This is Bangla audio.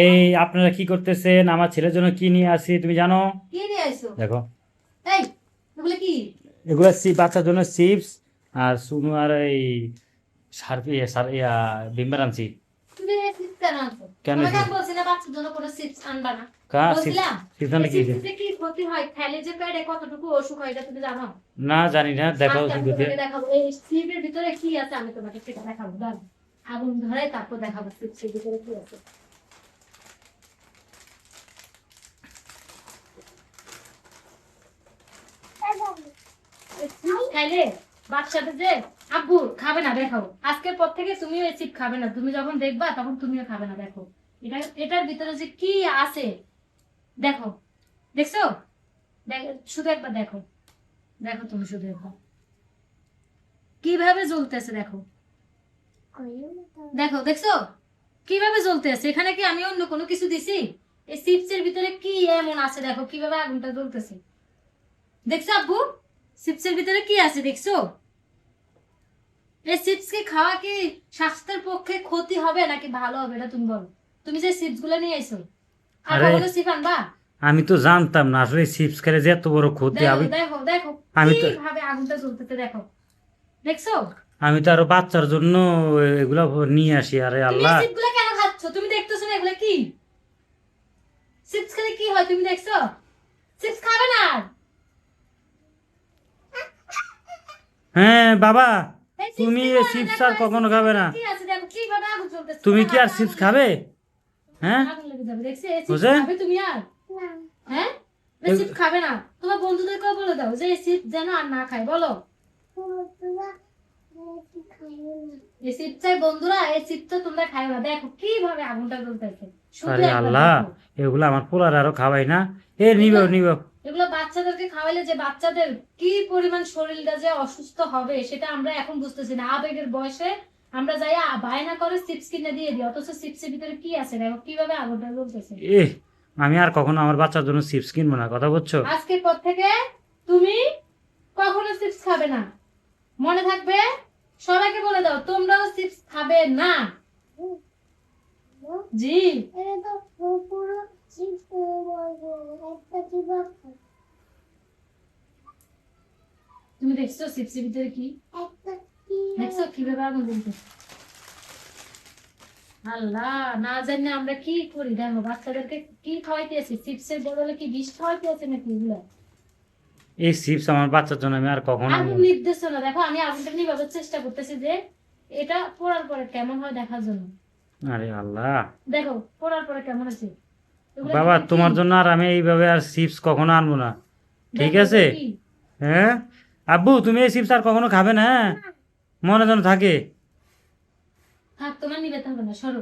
এই আপনারা কি করতেছেন? আমার ছেলের জন্য কি নিয়ে আসি তুমি জানো? কি নিয়ে আইছো? দেখো এই এগুলো কি? এগুলা বাচ্চার জন্য চিপস আর সুনু আর এই ভিমবার আনছি। তুমি এই চিপস কেন আনছো? কেন তোমাকে আমি বলছি না বাচ্চার জন্য কোনো চিপস আনবা না। বলছিলাম চিপস এই আনলে কি চিপসে কি ক্ষতি হয়? খাইলে যে পেটে কতটুকু অসুখ হয় এটা তুমি জানো? না জানি না, দেখাও আজকে আমি ভিডিওতে। তোমাকে দেখাবো এই চিপসের ভিতরে কি আছে আমি তোমাকে সেটা দেখাবো। দাঁড়াও, আগুন ধরে তারপর দেখাবো চিপসের ভিতরে কি আছে। এই চিপস খাইলে বাচ্চাদের যে আব্বু খাবে না, দেখো আজকের পর থেকে তুমিও এই চিপস খাবে না। তুমি যখন দেখবা তখন তুমিও খাবে না। দেখো এটার ভিতরে যে কি আছে দেখো, দেখছো? শুধু একবার দেখো, দেখো তুমি শুধু একবার কিভাবে জ্বলতেছে। দেখো দেখো, দেখছো কিভাবে জ্বলতেছে? এখানে কি আমি অন্য কোনো কিছু দিছি? এই চিপসের ভিতরে কি এমন আছে? দেখো কিভাবে আগুনটা জ্বলতেছে। দেখছো আব্বু চিপসের ভিতরে কি আছে? দেখছো? এই চিপস কি খাওয়া কি স্বাস্থ্যের পক্ষে ক্ষতি হবে নাকি ভালো হবে এটা তুমি বলো। তুমি যে চিপস গুলো নিয়ে আইছো আর আরে কখনো চিপ আনবা? আমি তো জানতাম না আসলে চিপস খেলে যে এত বড় ক্ষতি। দেখো আমি দেখো দেখো আমি তো কিভাবে আগুনটা জ্বলতেছে। দেখো, দেখছো? আমি তো আরো বাচ্চার জন্য এগুলা নিয়ে আসি। আরে তুমি এই আল্লাহ! চিপস গুলো কেন খাচ্ছ? তুমি দেখতেছো না এগুলো কি? চিপস খেলে কি হয় তুমি দেখছো? চিপস খাবে না। হ্যাঁ বাবা, এই চিপস তুমি খেতে এই হয় না। চিপস দেখো আর এই কখনো চিপসের খাবে না। ভিতরে কি আছে? দেখো কিভাবে আগুন জ্বলতেছে। তুমি তোমার কি আর হাতে চিপস আগুন খাবে? লেগে হ্যাঁ আগুন লেগে যাবে। দেখছি এই চিপস বুঝে খাবে তুমি আর? হ্যাঁ, এই চিপস খাবে না। তোমার বন্ধুদেরকেও বলে দাও যে এই চিপস যেন আর না খায়, বলো। এই চিপস বন্ধুরা, এই চিপস তোমরা খাইও না। দেখো কিভাবে আগুনটা জ্বলতেছে, শুধু আরে একবার আল্লাহ! দেখো। এগুলো আমার পোলার আরো খাওয়াই না। এ নিবে এগুলো নিবে। এগুলো বাচ্চাদেরকে খাওয়াইলে যে বাচ্চাদের কি পরিমাণ শরীরটা যে অসুস্থ হবে সেটা আমরা এখন বুঝতেছি না। আবেগের বয়সে আমরা যাই বায়না করে চিপস কিনে দিয়ে দিই, অথচ চিপসের ভিতরে কি আছে দেখো কিভাবে আগুনটা জ্বলতেছে। এ আমি আর কখনো আমার বাচ্চার জন্য চিপস কিনবো না, কথা বুঝছো? আজকের পর থেকে তুমি কখনো চিপস খাবে না, মনে থাকবে। সবাইকে বলে দাও তোমরাও চিপস খাবে না। জি, তুমি দেখছো চিপসের ভিতরে কি? দেখছো কিভাবে আগুন জ্বলতেছে? আল্লাহ, না জানি আমরা কি করি। দেখো বাচ্চাদেরকে কি খাওয়াইতেছি? চিপসের বদলে কি বিষ খাওয়াইতেছে নাকি এগুলো? এই চিপস আমার বাচ্চার জন্য আমি আর কখনো আনবো আগুন না। নির্দেশ না। দেখো আমি আগুনটা নিভাবে চেষ্টা করতেছি যে এটা পোড়ার পরে কেমন হয় দেখার জন্য। আরে আল্লাহ! দেখো পোড়ার পরে কেমন আছে। এগুলো বাবা ভিতরে কি? তোমার জন্য আর আমি এইভাবে আর চিপস কখনো আনবো না, ঠিক দেখো আছে? এগুলো কি? হ্যাঁ আব্বু, তুমি এই চিপস আর কখনো খাবে না, হ্যাঁ? মনে যেন থাকে। থাক, তোমার নিবে হবে না, সরো।